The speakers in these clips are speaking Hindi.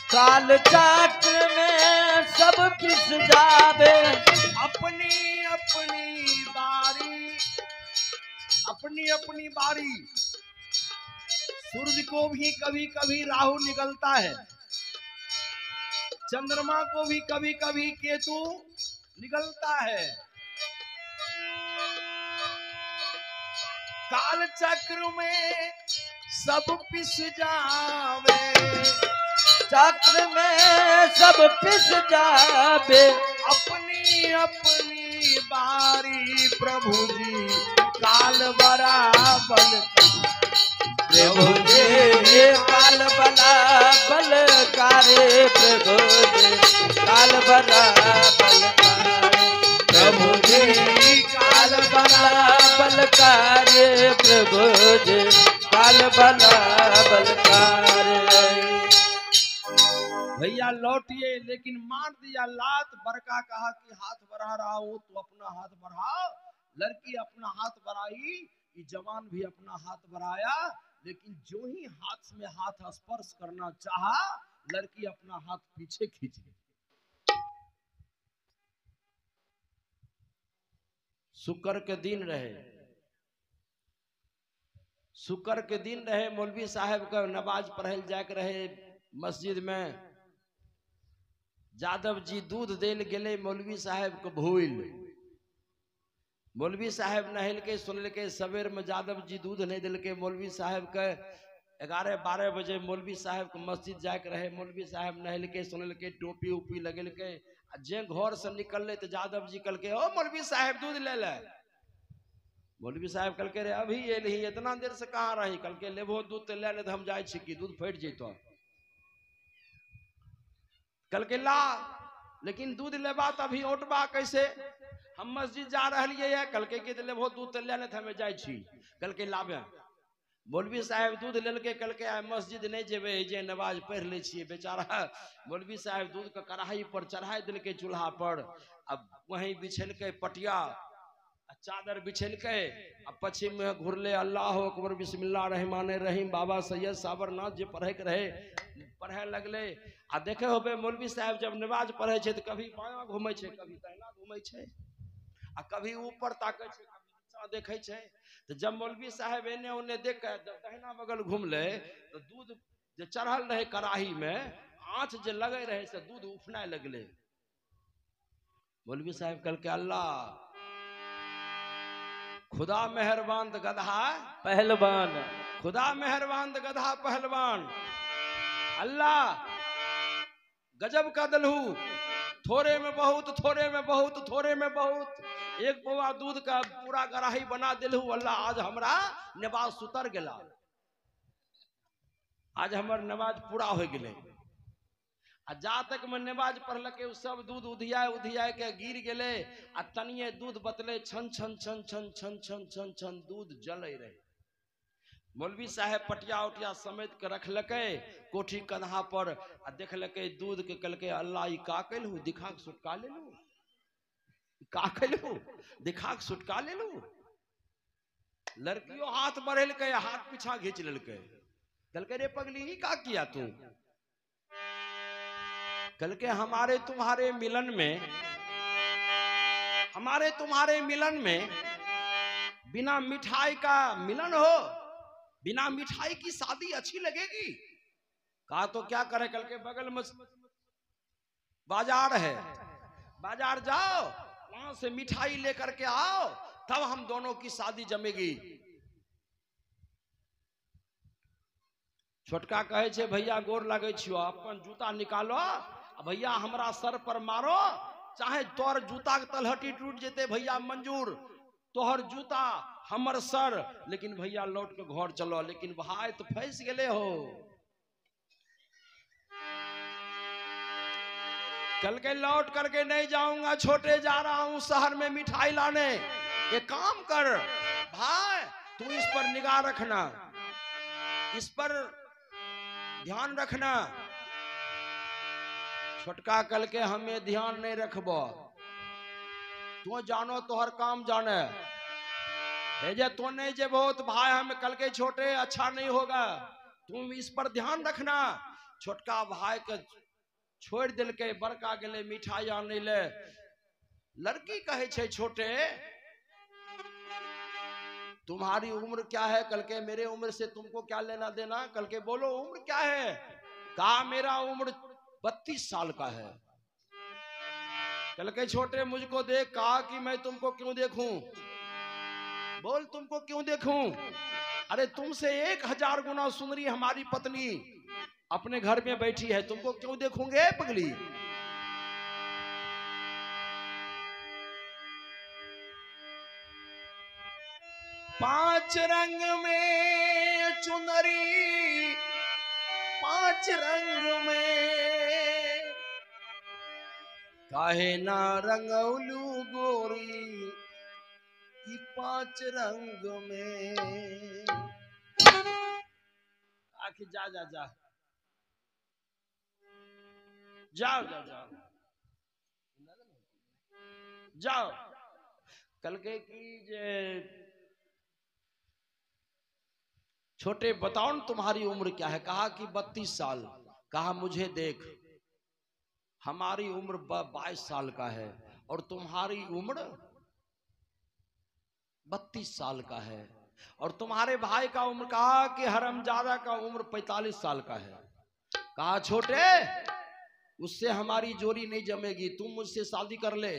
काल चक्र में सब पिस जावे, अपनी अपनी बारी, अपनी अपनी बारी। सूरज को भी कभी कभी राहु निकलता है, चंद्रमा को भी कभी कभी केतु निकलता है। काल चक्र में सब पिस जावे, चक्र में सब पिस जावे, अपनी अपनी बारी। प्रभु जी काल बराबर, प्रभु जी काल बला बलकारे, प्रभु जी काल बला बलकारे, प्रभु जी काल बला बलकारे, प्रभु जी काल बला बलकारे। भैया लौटिए, लेकिन मार दिया लात। बड़का कहा कि हाथ बढ़ा रहा हूं तो अपना हाथ बढ़ाओ। लड़की अपना हाथ बढ़ाई, जवान भी अपना हाथ बढ़ाया, लेकिन जो ही हाथ में हाथ स्पर्श करना चाहा, लड़की अपना हाथ पीछे खींच ली। शुक्र के दिन रहे, शुक्र के दिन रहे, मौलवी साहब का नमाज पढ़ल जाके रहे मस्जिद में। यादव जी दूध देल गेले मौलवी साहब को भूल। मौलवी साहब नहल के सुनल के, सवेर में यादव जी दूध नहीं दिल के। मौलवी साहब के 11-12 बजे मौलवी साहब को मस्जिद जाके रहे। मौलवी साहब नहल के सुनल के, टोपी उपी लगल के, जे घर से निकल तो यादव जी कल के, ओ मौलवी साहब दूध ले ले। मौलवी साहब कल के रे अभी ये नहीं, इतना देर से कहाँ रही? कल के लेबो दूध तो ले ले, तो हम जाए छी, दूध फट जैतो। कल के ला, लेकिन दूध लेबा तो अभी औटबा कैसे? हम मस्जिद जा रही है। कल के लेबो दूध तो ले ले, हमें जाए छी। कल के लाबे। मौलवी साहब दूध लेल के कल के आए मस्जिद नहीं जेबे, जे नमाज पढ़ ले छिए। बेचारा मौलवी साहब दूध का कढ़ाई पर चढ़ाई दिल के चूल्हा पर। अब वहीं बिछल के पटिया चादर बिछल के, अब पश्चिम में घुरले, अल्लाह अकबर बिस्मिल्लाह रहमान रहीम। बाबा सैयद साबरनाथ जे पढ़े के रहे पढ़े लगले। आ देखे होबे मौलवी साहब जब नमाज पढ़े छे तो कभी बायां घूमे छे, कभी दाहिना घूमे छे, आ कभी ऊपर ताके छे, कभी नीचा देखे छे। तो जब मौलवी साहब एने ओने देख के दाहिना बगल घूमले तो दूध जे चढ़ल रहे कड़ाही में, आँच जे लगे रहे से दूध उफनाए लगले। मौलवी साहब कल के अल्लाह खुदा मेहरबान तो गधा पहलवान, खुदा मेहरबान तो गधा पहलवान। अल्लाह गजब का दलहू, थोड़े में बहुत, थोड़े में बहुत, थोड़े में बहुत। एक पौवा दूध का पूरा गराही बना दिलहू। अल्लाह आज हमरा नमाज सुतर गेला, आज हमर नमाज पूरा हो गए। आ जा तक में नमाज पढ़लके सब दूध उधिया उधिया के गिर गेले। आ तनिए दूध बतले छन छन छन छन छन छन छन छन दूध जले रहे। मौलवी साहब पटिया उटिया समेत के रखलके कोठी कन्हा पर, आ देखलके दूध के। कलके अल्लाह ई का कैलहू? दिखा के सुटका लेलू, का कैलहू? दिखा के सुटका लेलू। लड़कियों हाथ बढ़ेल के, हाथ पीछा घींच लेलके। कलके रे पगली का किया तू? कल के हमारे तुम्हारे मिलन में, हमारे तुम्हारे मिलन में बिना मिठाई का मिलन हो, बिना मिठाई की शादी अच्छी लगेगी? कहा तो क्या करे? कल के बगल में बाजार है, बाजार जाओ, वहां से मिठाई लेकर के आओ, तब हम दोनों की शादी जमेगी। छोटका कहे छे भैया गोर लगे छियो, अपन जूता निकालो, भैया हमरा सर पर मारो, चाहे तोहर जूता के तलहटी टूट जेते भैया मंजूर, तोहर जूता हमर सर, लेकिन भैया लौट के घर चलो। लेकिन भाई तो फंस गेले हो। कल के लौट करके नहीं जाऊंगा, छोटे जा रहा हूं शहर में मिठाई लाने। ये काम कर भाई, तू इस पर निगाह रखना, इस पर ध्यान रखना। छोटका कल के हमें ध्यान नहीं रखबो, तू जानो तोहर काम जाने है जे, तो नहीं जे बहुत भाई हम कल के छोटे अच्छा नहीं होगा। तुम इस पर ध्यान रखना छोटका भाई के छोड़ दिल के, बड़का गेले मिठाई आने ले। लड़की कहे छे छोटे तुम्हारी उम्र क्या है? कल के मेरे उम्र से तुमको क्या लेना देना? कल के बोलो उम्र क्या है? कहा मेरा उम्र 32 साल का है। कल के छोटे मुझको देख। कहा कि मैं तुमको क्यों देखूं? बोल तुमको क्यों देखूं? अरे तुमसे 1000 गुना सुंदरी हमारी पत्नी अपने घर में बैठी है, तुमको क्यों देखूंगे पगली? पांच रंग में चुनरी, पांच रंग में काहे ना रंगौलू गोरी कि पांच रंग में। आखिर जा जा जा जाओ जाओ जाओ जाओ। कल के की जे छोटे बताओ न तुम्हारी उम्र क्या है? कहा कि 32 साल। कहा मुझे देख हमारी उम्र 22 साल का है और तुम्हारी उम्र 32 साल का है, और तुम्हारे भाई का उम्र कहा कि हरमजादा का उम्र 45 साल का है। कहा छोटे उससे हमारी जोड़ी नहीं जमेगी, तुम मुझसे शादी कर ले,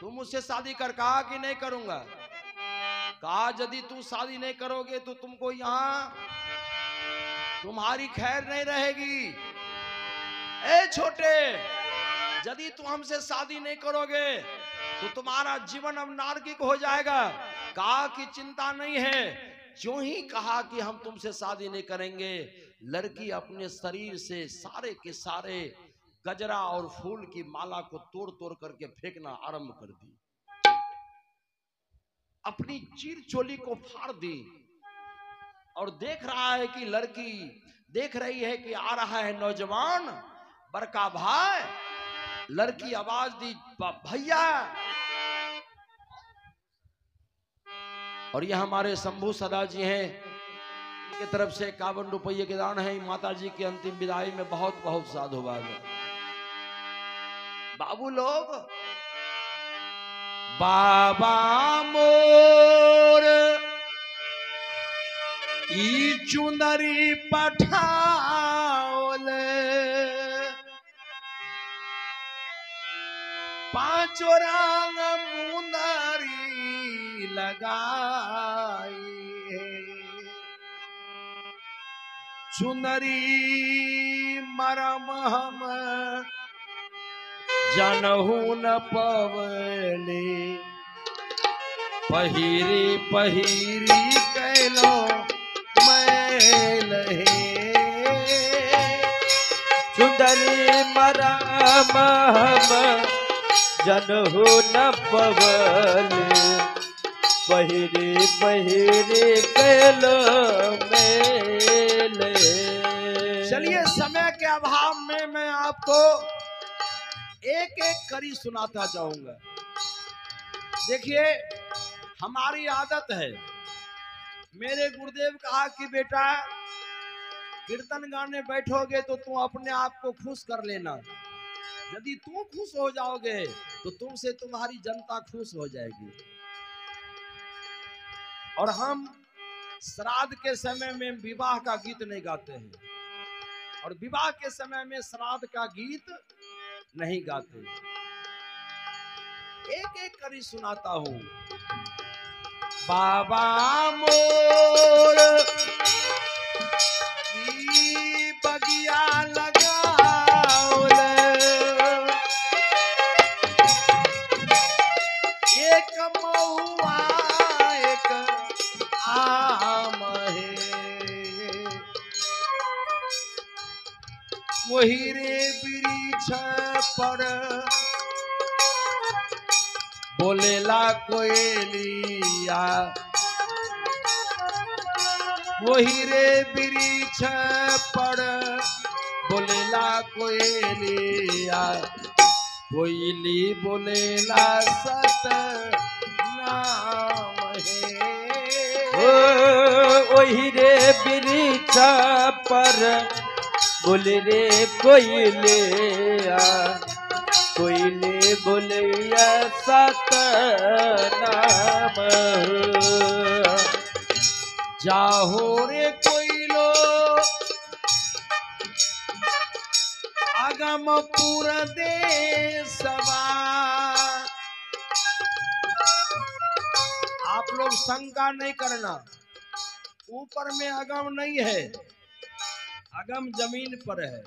तुम मुझसे शादी कर। कहा कि नहीं करूंगा। कहा यदि तू शादी नहीं करोगे तो तुमको यहां तुम्हारी खैर नहीं रहेगी। ए छोटे यदि तू हमसे शादी नहीं करोगे तो तुम्हारा जीवन अब नारकीक हो जाएगा। कहा कि चिंता नहीं है। जो ही कहा कि हम तुमसे शादी नहीं करेंगे, लड़की अपने शरीर से सारे के सारे गजरा और फूल की माला को तोड़ तोड़ करके फेंकना आरंभ कर दी। अपनी चीर चोली को फाड़ दी और देख रहा है कि लड़की देख रही है कि आ रहा है नौजवान बड़का भाई। लड़की आवाज दी भैया। और ये हमारे शंभू सदा जी हैं, इनके तरफ से 51 रुपये के दान है। माता जी की अंतिम विदाई में बहुत बहुत साधुवाद। बाबू लोग बाबा मोर ई चुनरी पठाओले, पांचों रंग मुंदरी लगाई, चुनरी मरम हम जनहू न पवले, पहिरी पहिरी कैलो मैल हे, चुंदरी मरम हम जनहु न पवले, पहिरी पहिरी कैलो मेले। चलिए समय के अभाव में मैं आपको एक एक कड़ी सुनाता जाऊंगा। देखिए हमारी आदत है, मेरे गुरुदेव कहा कि बेटा कीर्तन गाने बैठोगे तो तुम अपने आप को खुश कर लेना। यदि तुम खुश हो जाओगे तो तुमसे तुम्हारी जनता खुश हो जाएगी। और हम श्राद्ध के समय में विवाह का गीत नहीं गाते हैं, और विवाह के समय में श्राद्ध का गीत नहीं गाते। एक एक कड़ी सुनाता हूं। बाबा मोर की बगिया लगाओले, एक महुआ एक आम है, वही रे वृक्ष पर बोलेला कोयलिया, वही रे वृक्ष पर बोलेला कोयलिया, कोयली बोलेला सत नाम है, वही रे वृक्ष पर बोल रे कोयलिया कोयले बोलिया सतनाम जाहो रे कोयलो अगमपुर देशवा। आप लोग शंका नहीं करना, ऊपर में अगम नहीं है, अगम जमीन पर है।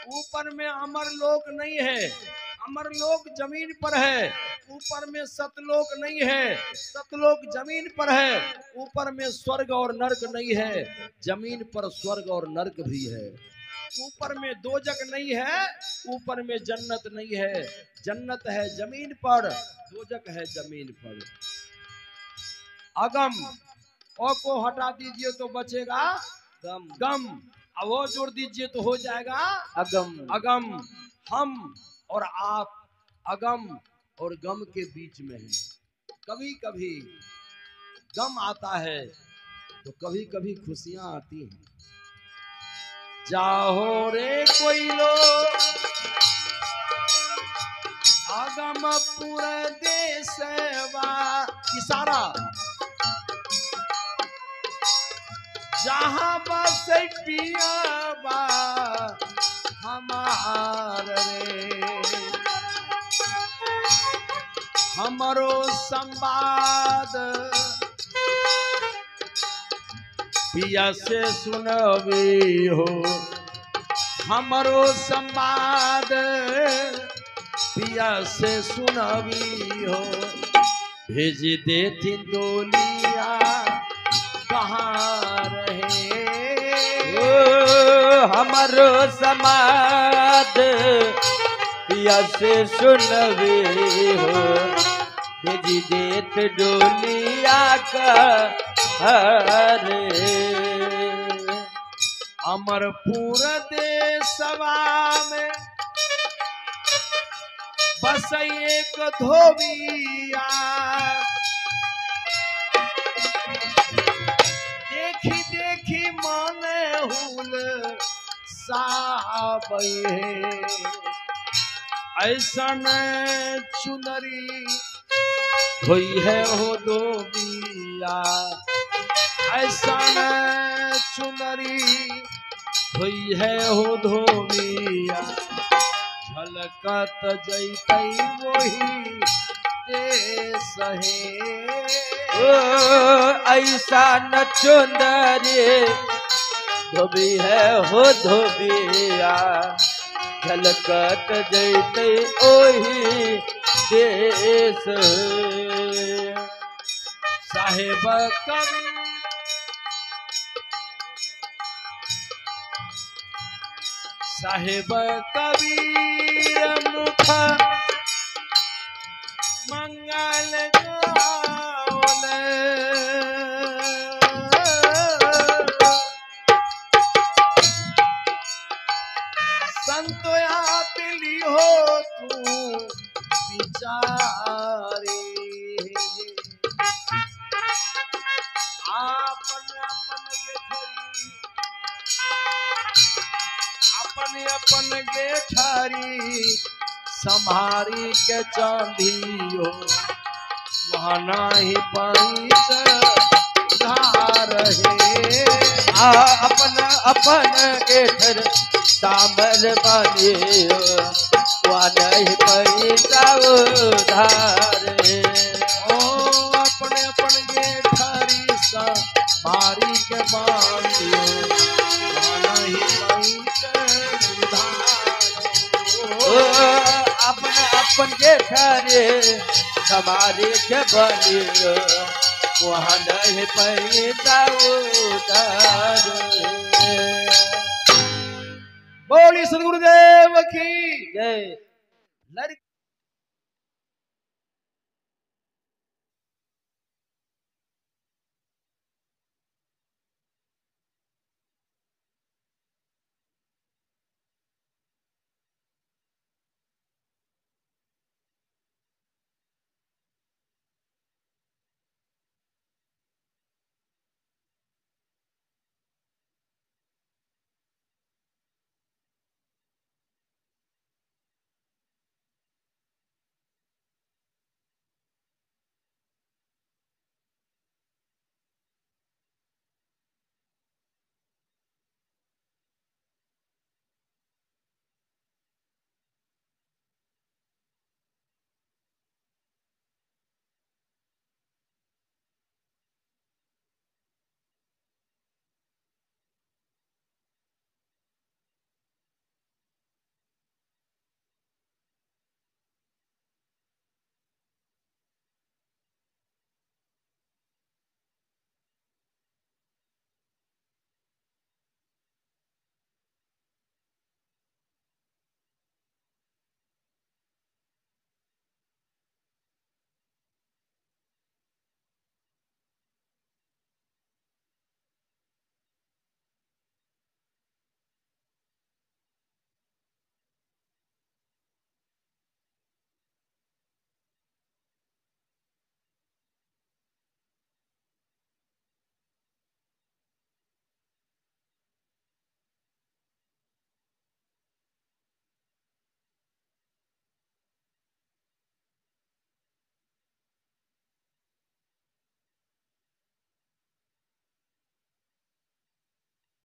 ऊपर में अमरलोक नहीं है, अमरलोक जमीन पर है। ऊपर में सतलोक नहीं है, सतलोक जमीन पर है। ऊपर में स्वर्ग और नरक नहीं है, जमीन पर स्वर्ग और नरक भी है। ऊपर में दोजक नहीं है, ऊपर में जन्नत नहीं है, जन्नत है जमीन पर, दोजक है जमीन पर। अगम ओ को हटा दीजिए तो बचेगा गम गम, अब वो जोड़ दीजिए तो हो जाएगा अगम। अगम। हम और आप अगम और गम के बीच में हैं। कभी कभी गम आता है तो कभी कभी खुशियां आती हैं। जाहो रे कोयलो अगमपुर देशवा, इशारा जहां बस पियाबा हमार रे। हमरो संवाद पिया से सुनबी हो, हमरो संवाद पिया से सुनबी हो। भेज देती डोलिया कहाँ रहे, हमारो समाद पिया से सुनबी हो। भेजी देत डोलिया का हरे। अमरपुर देशवा में बस एक धोबिया। देखी देखी माने हुल साबे, ऐसन चुनरी हुई है हो धोबिया। ऐसन चुनरी हुई है हो धोबिया। झलकत जैतै वही देश है। ऐसा न चुंदरी धोबी है हो धोबिया। झलकत जैते ओही देश। साहेब कवि साहेब कबीर मुख मंगल गावले। संतोया पिली हो तू विचारे। अपन गेठारी संभारी के चांदियो, वहाँ नाही पैस धार है। अपन अपन गेठर सामर बनियो, वहाँ नहीं पैसा उधार। ओ अपने अपन गेठारी संभारी के बांधियो, वहाँ नहीं पैस अपन अपन के घरे हमारे के बनियो, वहाँ नहीं पैसा उधार। बोली सदगुरुदेव की जय। लड़की